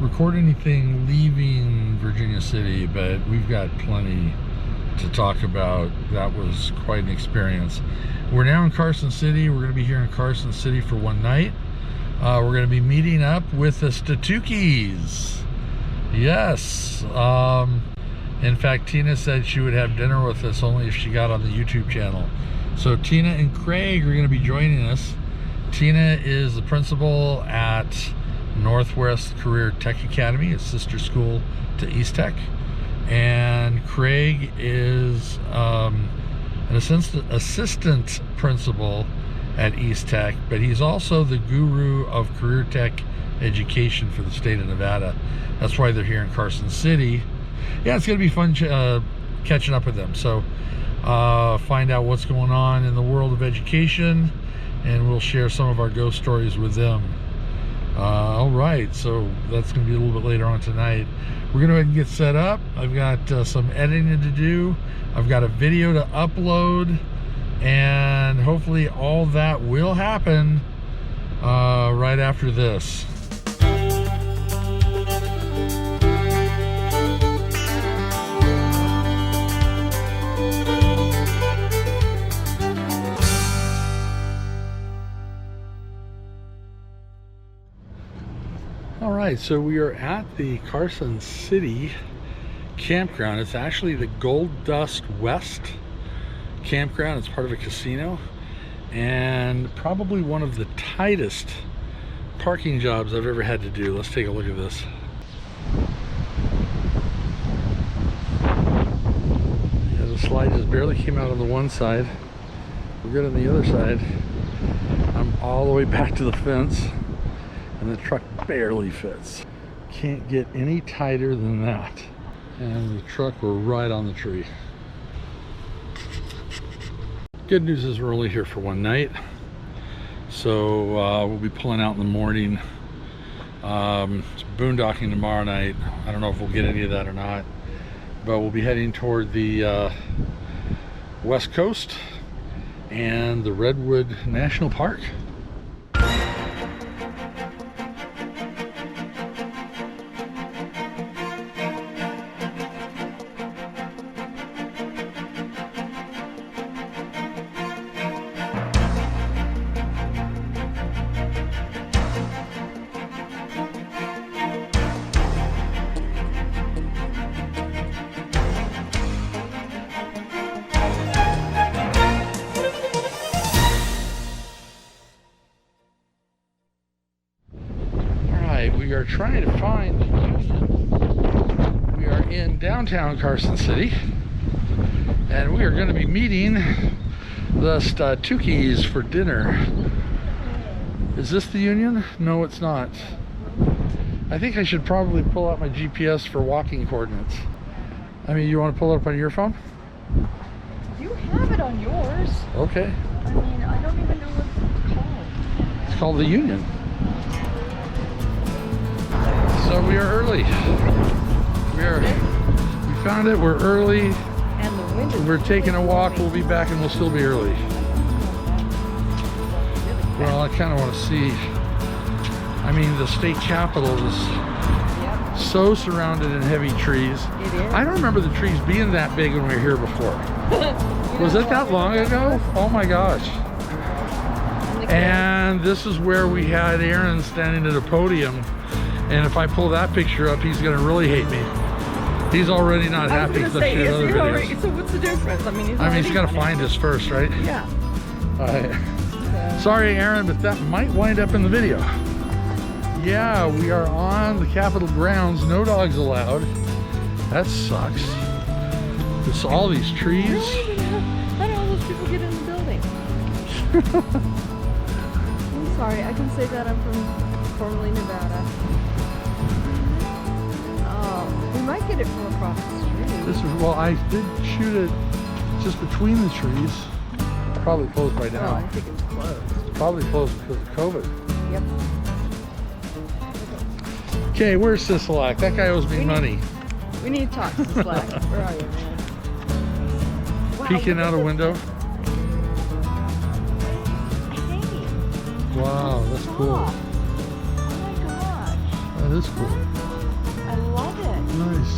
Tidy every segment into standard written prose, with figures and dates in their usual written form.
record anything leaving Virginia City, but we've got plenty to talk about. That was quite an experience. We're now in Carson City. We're going to be here in Carson City for one night. We're going to be meeting up with the Statukis. Yes. In fact, Tina said she would have dinner with us only if she got on the YouTube channel. So Tina and Craig are going to be joining us. Tina is the principal at Northwest Career Tech Academy, a sister school to East Tech, and Craig is an assistant principal at East Tech, but he's also the guru of career tech education for the state of Nevada. That's why they're here in Carson City. Yeah, it's gonna be fun catching up with them. So find out what's going on in the world of education, and we'll share some of our ghost stories with them. All right, so that's going to be a little bit later on tonight. We're going to go ahead and get set up. I've got some editing to do. I've got a video to upload, and hopefully all that will happen right after this. All right, so we are at the Carson City Campground. It's actually the Golddust West Campground. It's part of a casino and probably one of the tightest parking jobs I've ever had to do. Let's take a look at this. Yeah, the slide just barely came out on the one side. We're good on the other side. I'm all the way back to the fence, and the truck barely fits. Can't get any tighter than that. And the truck, we're right on the tree. Good news is we're only here for one night. So we'll be pulling out in the morning. It's boondocking tomorrow night. I don't know if we'll get any of that or not. But we'll be heading toward the West Coast and the Redwood National Park. We are trying to find the Union. We are in downtown Carson City, and we are going to be meeting the Statukis for dinner. Is this the Union? No, it's not. I think I should probably pull out my GPS for walking coordinates. I mean, you want to pull it up on your phone? You have it on yours. Okay. I mean, I don't even know what it's called. It's called the Union. So we are early. We found it. We're early. And the wind is We're taking a walk. We'll be back, and we'll still be early. Well, I kind of want to see. I mean, the state capitol is so surrounded in heavy trees. It is. I don't remember the trees being that big when we were here before. Was it that long ago? Oh my gosh. And this is where we had Aaron standing at a podium. And if I pull that picture up, he's going to really hate me. He's already not happy because I've shared other videos. So what's the difference? I mean, he's got to find us first, right? Yeah. All right. Sorry, Aaron, but that might wind up in the video. Yeah, we are on the Capitol grounds. No dogs allowed. That sucks. There's all these trees. Really? How do all those people get in the building? I'm sorry, I can say that I'm from formerly Nevada. We might get it from across the street. This is, well, I did shoot it just between the trees. Probably closed by now. Oh, I think it's closed. Probably closed because of COVID. Yep. Okay, where's Sisolak? That guy owes me money. We need to talk to Slack. Where are you, man? Wow, Peeking out a window. Hey. Wow, that's cool. Oh my gosh. That is cool. love it. Nice.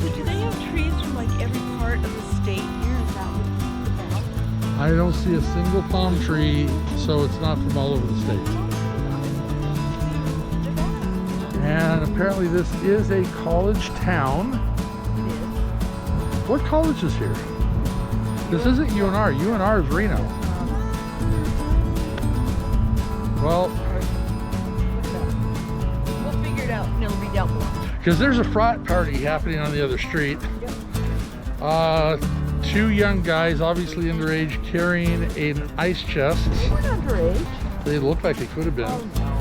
So do they have trees from like every part of the state here? Is that what it's about? I don't see a single palm tree, so it's not from all over the state. And apparently this is a college town. It is. What college is here? This isn't UNR. UNR is Reno. Well, We'll figure it out and it'll be down below. because there's a frat party happening on the other street. Two young guys, obviously underage, carrying an ice chest. They weren't underage. They look like they could have been. Oh no.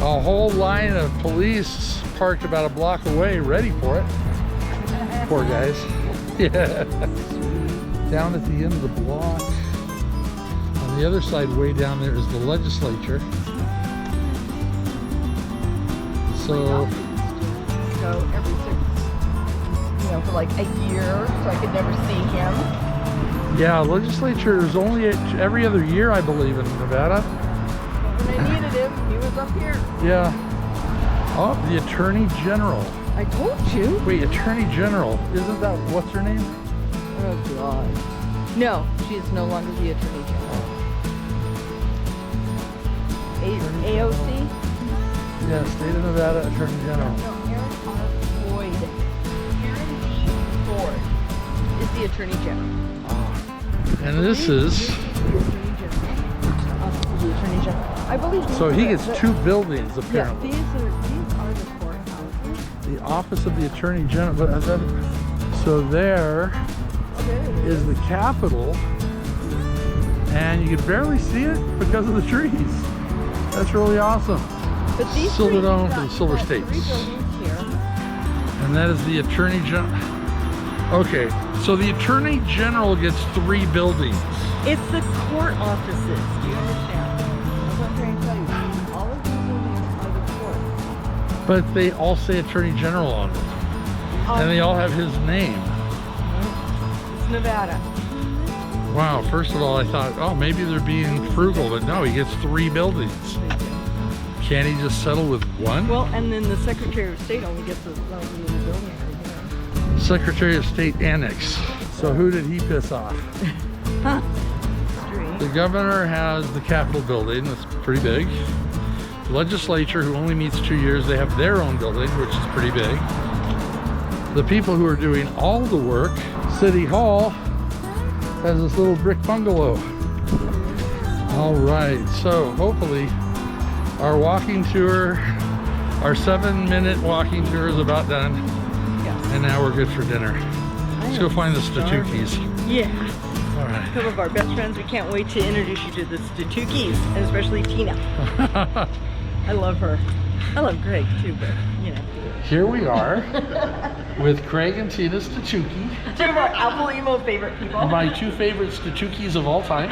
A whole line of police parked about a block away, ready for it. Poor guys. Yeah. Down at the end of the block. On the other side, way down there, is the legislature. So, Go every 6, for like a year, so I could never see him. yeah, legislature is only every other year, I believe, in Nevada. When I needed him, he was up here. Yeah. Oh, the Attorney General. I told you. Wait, Attorney General. Isn't that, what's her name? Oh God. No, she is no longer the Attorney General. AOC? Yeah, State of Nevada Attorney General. No, Aaron R. Floyd. Karen D. Ford is the Attorney General. And this is, The Attorney General. I believe. so he gets 2 buildings Yeah, apparently. these are the courthouses. The Office of the Attorney General. But so there is the Capitol, and you can barely see it because of the trees. That's really awesome. But these Silver trees Dome got for the Silver got 3 States. buildings here. And that is the Attorney General. Okay, so the Attorney General gets 3 buildings. It's the court offices. Do you understand? That's what I'm trying to tell you. All of these buildings are the court. But they all say Attorney General on them. And they all have his name. It's Nevada. Wow, first of all, I thought, oh, maybe they're being frugal, but no, he gets 3 buildings. Can't he just settle with 1? Well, and then the Secretary of State only gets the building right here. Secretary of State Annex. So who did he piss off? The governor has the Capitol building, that's pretty big. Legislature, who only meets 2 years, they have their own building, which is pretty big. The people who are doing all the work, City Hall, has this little brick bungalow. All right, so hopefully our walking tour, our 7-minute walking tour is about done. Yes. And now we're good for dinner. Let's go find the Statukis. Yeah. All right. Some of our best friends. We can't wait to introduce you to the Statukis, and especially Tina. I love her. I love Greg too, but you know. Here we are with Craig and Tina Statuki. 2 of our Apple Emo favorite people. My 2 favorite Statukis of all time.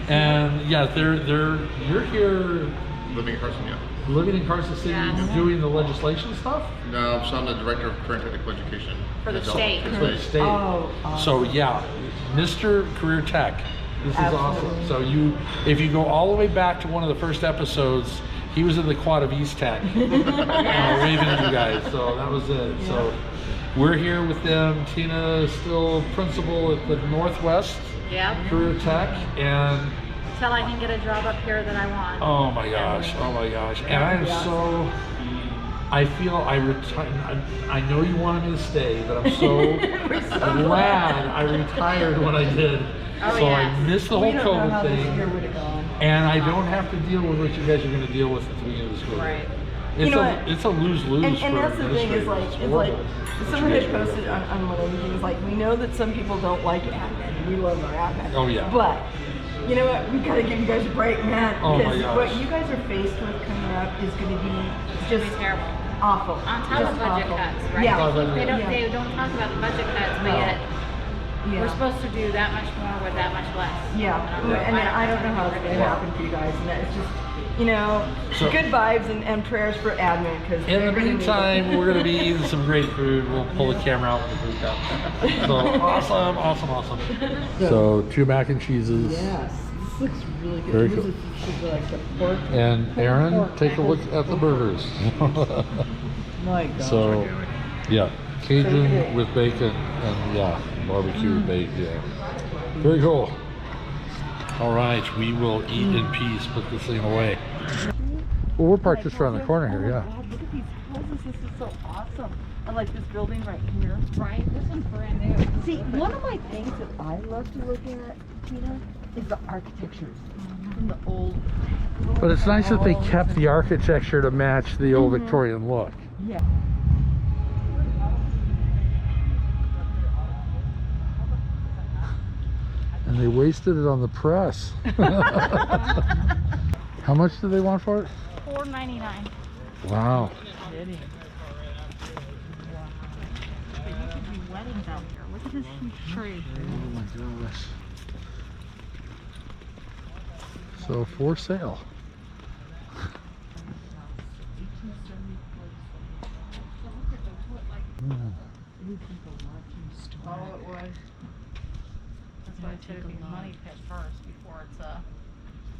And yeah, you're here Living in Carson, yeah. living in Carson City, doing the legislation stuff? No, so I'm the director of current technical education. For the state. For the state. Oh, So yeah, Mr. Career Tech. This is awesome. So if you go all the way back to one of the first episodes, he was in the Quad of East Tech, waving at you guys. So that was it. Yeah. So we're here with them. Tina is still principal at the Northwest Yep. Career Tech, and Until I can get a job up here that I want. oh my gosh. And I am so, I feel I know you wanted me to stay, but I'm so glad I retired when I did. Oh, So yeah. I missed the whole COVID thing. would have gone. And I don't have to deal with what you guys are going to deal with at the beginning of the school year. Right. It's You know a what? it's a lose-lose And for that's the thing is administrators. like, It's someone horrible. had posted on one of the things like, we know that some people don't like admin. We love our admin. Oh, yeah. But you know what? We gotta give you guys a break, man. Oh, my Because gosh. what you guys are faced with coming up is gonna be just It's terrible. awful. On top of Just budget awful. cuts, right? Yeah. They don't Yeah. they don't talk about the budget cuts, but No. yet Yeah. we're supposed to do that much more with that much less. Yeah, and I don't know how it's gonna happen for you guys, and it's just, So- good vibes and prayers for admin, because In the meantime, we're going to be eating some great food. We'll pull the camera out when the food comes. So awesome. So 2 mac and cheeses. Yes, This looks really good. Very This cool. is like the pork. And Aaron, take a look at the burgers. My God. So, yeah, Cajun with bacon and yeah, barbecue with bacon. Yeah, very cool. All right, we will eat in peace. Put this thing away. Well, we're parked just around the corner here. Yeah. God, look at these houses. This is so awesome. I like this building right here. Right, this one's brand new. See, one of my things that I love to look at, Tina, is the architectures from the old. But it's nice that they kept the architecture to match the old Victorian look. Yeah. And they wasted it on the press. How much do they want for it? $4.99. Wow. Kidding. But you could do weddings out here. Look at this huge tree. Oh my gosh. So for sale. Oh, it was. That's why I said it'd be a money pit first before it's a.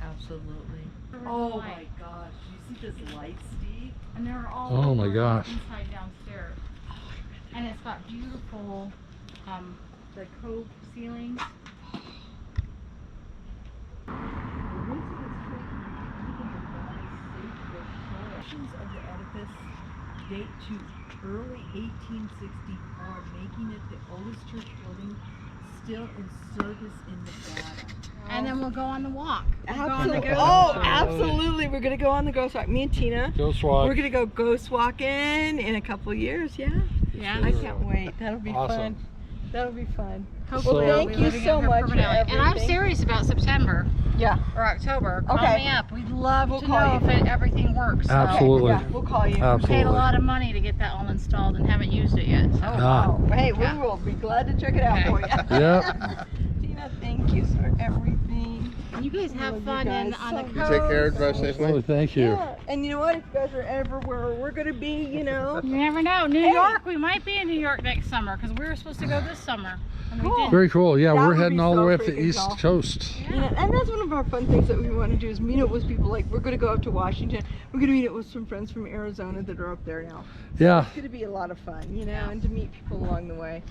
Absolutely. Oh my gosh. You see this light, Steve? And they're all Oh my over gosh. inside downstairs. And it's got beautiful, the cove ceilings. Of the edifice date to early 1864, making it the oldest church building still in service in Nevada. And then we'll go on the walk. We'll go on the Absolutely. ghost Oh, walk. absolutely. We're going to go on the ghost walk. Me and Tina. Ghost walk. We're going to go ghost walking in a couple of years. Yeah. Yeah. I can't wait. That'll be Awesome. fun. That'll be fun. Hopefully So- I'll thank be you living so up here much for permanently. And I'm everything. serious about September Yeah. or October. Call Okay. me up. We'd love We'll to call know you. if everything works. So. Absolutely. Yeah, we'll call you. We paid Absolutely. a lot of money to get that all installed and haven't used it yet. So. Oh, Ah. wow. Hey, we Yeah. will be glad to check it out Okay. for you. Yep. Tina, thank you for everything. You guys have Love you fun guys on so the much. You coast. take care, drive safely. Oh, thank you. Yeah, and you know what? If you guys are ever where we're gonna be, you know. You never know. New Hey. York, we might be in New York next summer because we were supposed to go this summer. And we Cool. didn't. Very cool. Yeah, That we're would heading be all the so way up the freaking East cool. Coast. You know, and that's one of our fun things that we want to do is meet up with people. Like we're gonna go up to Washington. We're gonna meet up with some friends from Arizona that are up there now. Yeah. It's gonna be a lot of fun, you know, and to meet people along the way.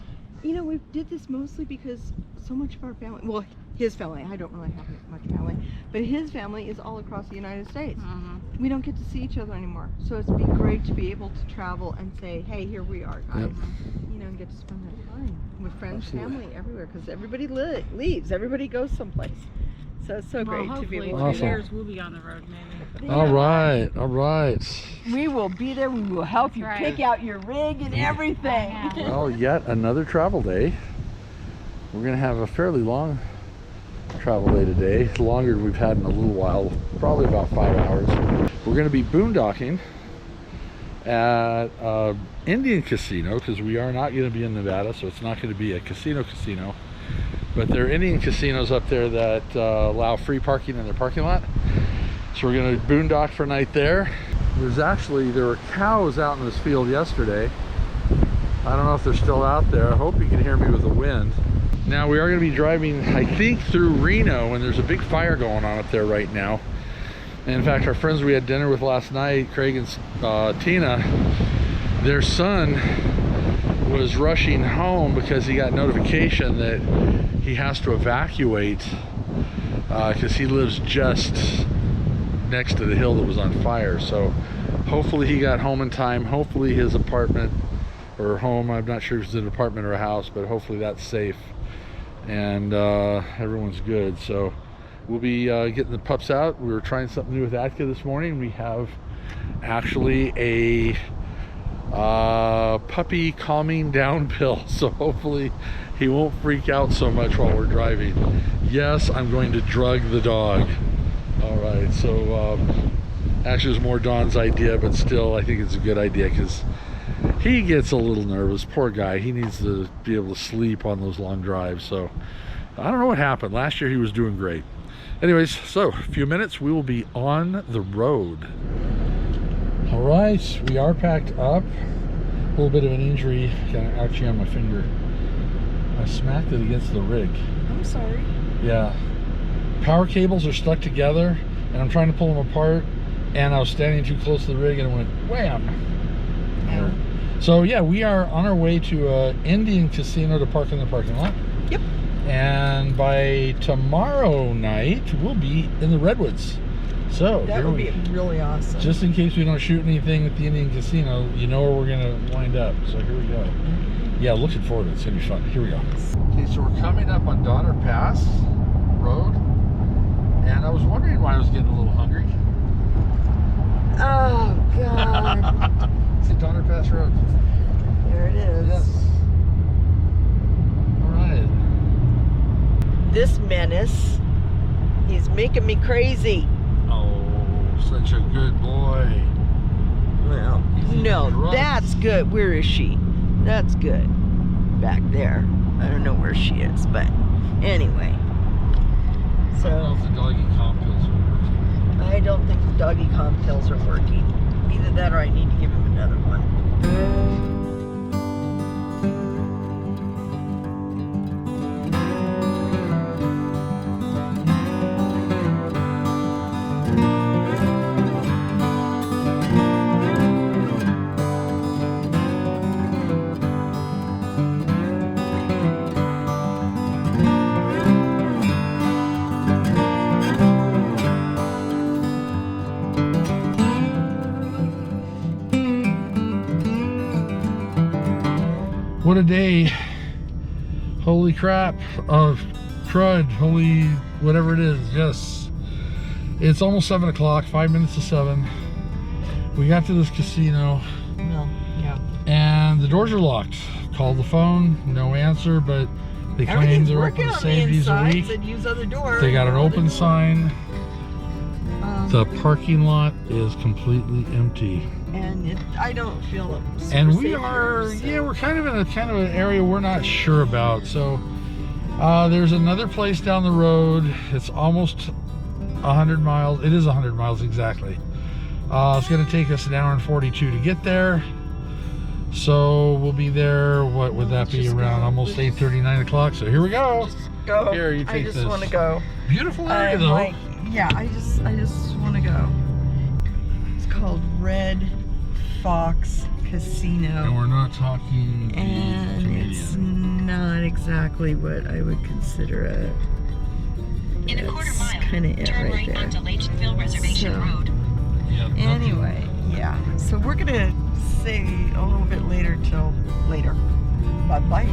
You know, we did this mostly because so much of our family, well, his family, I don't really have much family, but his family is all across the United States. Mhm. We don't get to see each other anymore. So it's been great to be able to travel and say, hey, here we are, guys. Yep. You know, and get to spend that time with friends, Absolutely. family, everywhere, because everybody leaves. Everybody goes someplace. So it's so Well, great to be hopefully able Awesome. to do years we'll be on the road maybe. that. All right. All right. We will be there. We will help you That's right. pick out your rig and everything. Yeah. Well, yet another travel day. We're going to have a fairly long travel day today. Longer than we've had in a little while. Probably about 5 hours. We're going to be boondocking at Indian Casino because we are not going to be in Nevada, so it's not going to be a casino. But there are Indian casinos up there that allow free parking in their parking lot. So we're going to boondock for a night there. There were cows out in this field yesterday. I don't know if they're still out there. I hope you can hear me with the wind. Now we are going to be driving, I think, through Reno, and there's a big fire going on up there right now. And in fact, our friends we had dinner with last night, Craig and Tina, their son was rushing home because he got notification that he has to evacuate because he lives just next to the hill that was on fire. So hopefully he got home in time. Hopefully his apartment or home, I'm not sure if it's an apartment or a house, but hopefully that's safe and everyone's good. So we'll be getting the pups out. We were trying something new with Atka this morning. We have actually a puppy calming down pill, so hopefully he won't freak out so much while we're driving. Yes, I'm going to drug the dog. All right, so actually it was more Dawn's idea, but still I think it's a good idea because he gets a little nervous. Poor guy, he needs to be able to sleep on those long drives. So I don't know what happened. Last year he was doing great. Anyways, so a few minutes we will be on the road. All right, we are packed up. A little bit of an injury, kind of ouchie on my finger. I smacked it against the rig. I'm sorry. Yeah, power cables are stuck together, and I'm trying to pull them apart, and I was standing too close to the rig, and it went wham. Yeah. So yeah, we are on our way to Indian Casino to park in the parking lot. Yep. And by tomorrow night, we'll be in the Redwoods. So That would be really awesome. just in case we don't shoot anything at the Indian Casino, you know where we're gonna wind up. So here we go. Yeah, looking forward to it. It's gonna be fun. Here we go. Okay, so we're coming up on Donner Pass Road, and I was wondering why I was getting a little hungry. Oh, God. See Donner Pass Road. There it is. Yes. All right. This menace, he's making me crazy. Oh, such a good boy. Well, no, drugs. that's good. Where is she? That's good. Back there. I don't know where she is, but anyway. I don't know if the doggy calm pills are working. I don't think the doggy calm pills are working. Either that or I need to give him another one. What a day. Holy crap. Crud. Holy whatever it is. Yes. It's almost 7 o'clock, 5 minutes to 7. We got to this casino. No, yeah. And the doors are locked. Called the phone, no answer, but they claim Everything's they're working open on the 7 days a inside. week. Said use other doors. They got an open sign. The The parking lot is completely empty. and I don't feel super And we safe are, here, so- yeah, we're kind of in an area we're not sure about. So there's another place down the road. It's almost 100 miles. It is 100 miles exactly. It's going to take us 1 hour and 42 to get there. So we'll be there, what would that be, Just around go. almost 8:30, 9 o'clock. So here we go. Go. Here, you I take just this. want to go. Beautiful area I'm though. like, yeah, I just want to go. It's called Red Fox And Casino, we're not talking the and it's comedian. not exactly what I would consider a. In a quarter That's mile, kind of it turn right right there. onto Laytonville Reservation So- Road. Yeah, nothing. Anyway, yeah. So we're gonna say a little bit later till later. Bye bye.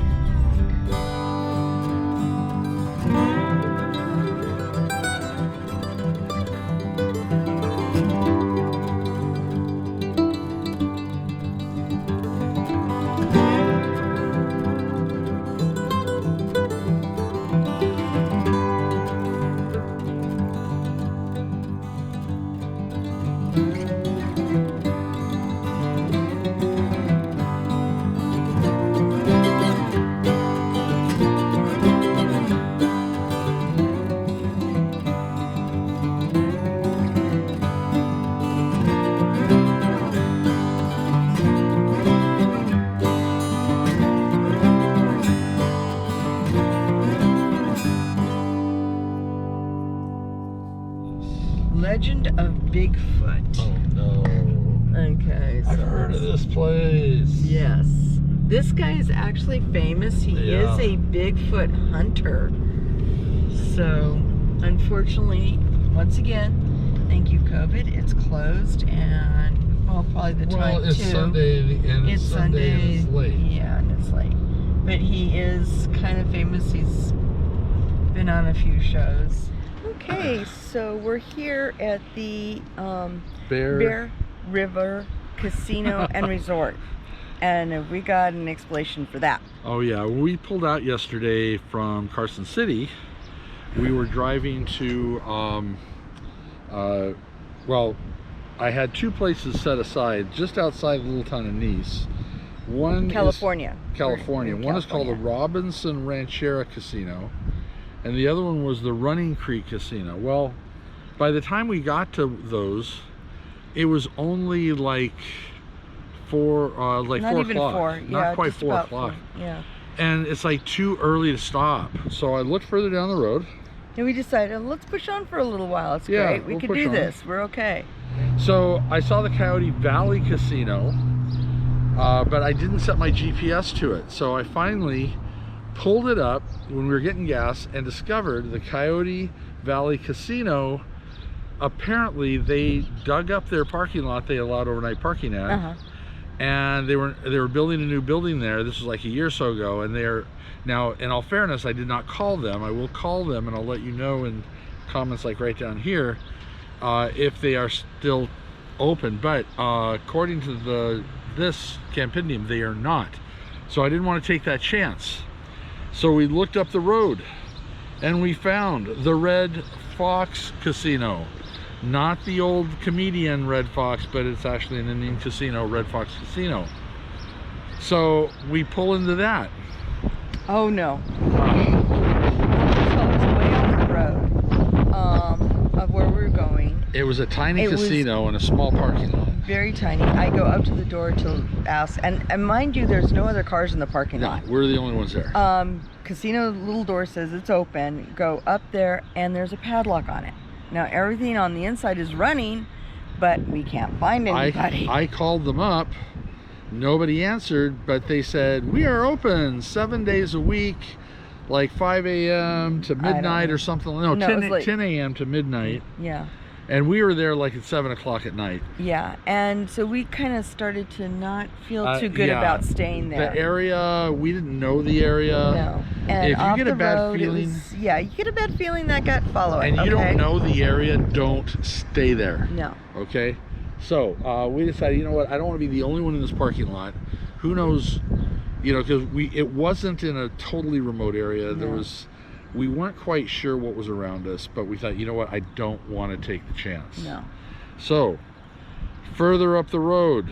Legend of Bigfoot. Oh no. Okay, so I've heard of this place. yes. This guy is actually famous. He Yeah. is a Bigfoot hunter. So, unfortunately, once again, thank you, COVID, it's closed, and well, probably the time Well, it's too. Sunday and It's Sunday and Sunday. it's late. Yeah, and it's late. But he is kind of famous. He's been on a few shows. Okay, so we're here at the Bear River Casino and Resort. And we got an explanation for that. Oh yeah, we pulled out yesterday from Carson City. We were driving to, well, I had two places set aside just outside the little town of Nice. One California. is California. We're in One is called the California. Robinson Ranchera Casino, and the other one was the Running Creek Casino. Well, by the time we got to those, it was only like Not 4 even o'clock. 4. Not Yeah, quite just 4 about o'clock. 4. Yeah. And it's like too early to stop. So I looked further down the road, And we decided, let's push on for a little while. It's Yeah, great. We we'll can push do on. this. We're okay. So I saw the Coyote Valley Casino, but I didn't set my GPS to it. So I finally pulled it up when we were getting gas and discovered the Coyote Valley Casino. Apparently they dug up their parking lot they allowed overnight parking at, and they were building a new building there. This was like a year or so ago, and they're now, in all fairness, I did not call them. I will call them, and I'll let you know in comments like right down here if they are still open. But according to this Campendium, they are not. So I didn't want to take that chance. So we looked up the road and we found the Red Fox Casino. Not the old comedian Red Fox, but it's actually an Indian casino, Red Fox Casino. So we pull into that. Oh no. So it's way off the road of where we're going. It was a tiny It was casino in a small parking lot. Very tiny. I go up to the door to ask, and mind you, there's no other cars in the parking No, lot. we're the only ones there. Casino little door says it's open. Go up there, and there's a padlock on it. Now everything on the inside is running, but we can't find anybody. I called them up. Nobody answered, but they said, we are open 7 days a week, like 5 a.m. to midnight or something. No, No, 10 a.m. to midnight. Yeah. And we were there like at 7 o'clock at night. Yeah, and so we kind of started to not feel too good yeah. about staying there. The area, we didn't know the area. No. And if you off get a the bad road, feeling, yeah, you get a bad feeling that gut following. and you don't know the area, don't stay there. No. Okay? So we decided, you know what, I don't want to be the only one in this parking lot. Who knows, you know, because it wasn't in a totally remote area. There was, we weren't quite sure what was around us, but we thought, you know what, I don't want to take the chance. No. So further up the road,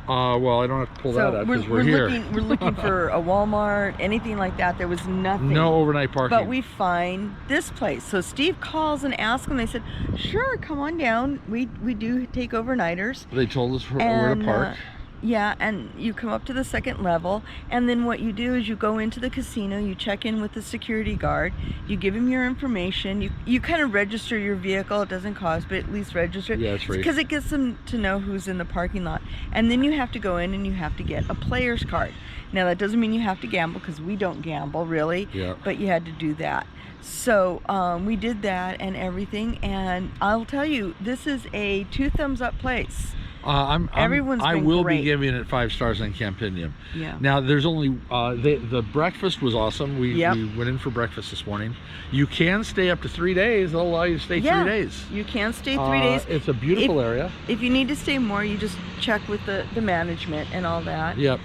well, I don't have to pull that up because we're here. We're looking for a Walmart, anything like that. There was nothing. No overnight parking. But we find this place. So Steve calls and asks them. They said, sure, come on down. We do take overnighters. They told us where to park. Yeah, and you come up to the second level, and then what you do is you go into the casino, you check in with the security guard, you give him your information, you kind of register your vehicle. It doesn't cost, but at least register it. Yeah, it's free. Because it gets them to know who's in the parking lot. And then you have to go in and you have to get a player's card. Now that doesn't mean you have to gamble, because we don't gamble really, but you had to do that. So we did that and everything, and I'll tell you, this is a 2 thumbs up place. Everyone's I will be giving it 5 stars on Campendium. Yeah. Now there's only the breakfast was awesome. We went in for breakfast this morning. You can stay up to 3 days. They'll allow you to stay 3 days. You can stay 3 days. It's a beautiful area. If you need to stay more, you just check with the management and all that. Yep.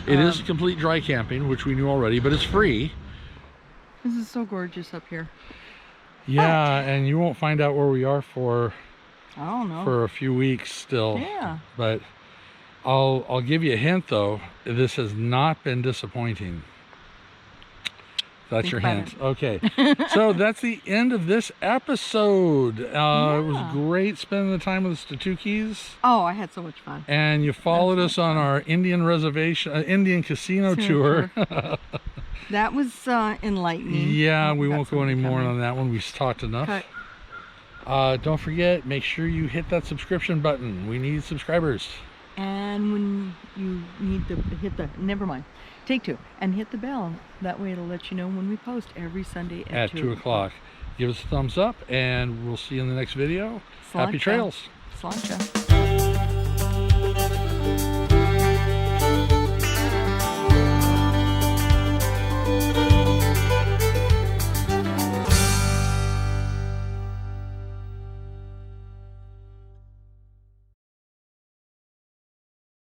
It is complete dry camping, which we knew already, but it's free. This is so gorgeous up here. Yeah, and you won't find out where we are for, I don't know, for a few weeks still. Yeah. But I'll give you a hint though. This has not been disappointing. That's your hint. Okay. So that's the end of this episode. It was great spending the time with the Statukis. Oh, I had so much fun. And you followed us on our Indian reservation, Indian casino tour. That was enlightening. Yeah, we won't go any more on that one. We've talked enough. Don't forget, make sure you hit that subscription button. We need subscribers. And when you need to hit the, never mind, take 2 and hit the bell. That way it'll let you know when we post every Sunday at 2 o'clock. Give us a thumbs up and we'll see you in the next video. Happy trails. Sláinte.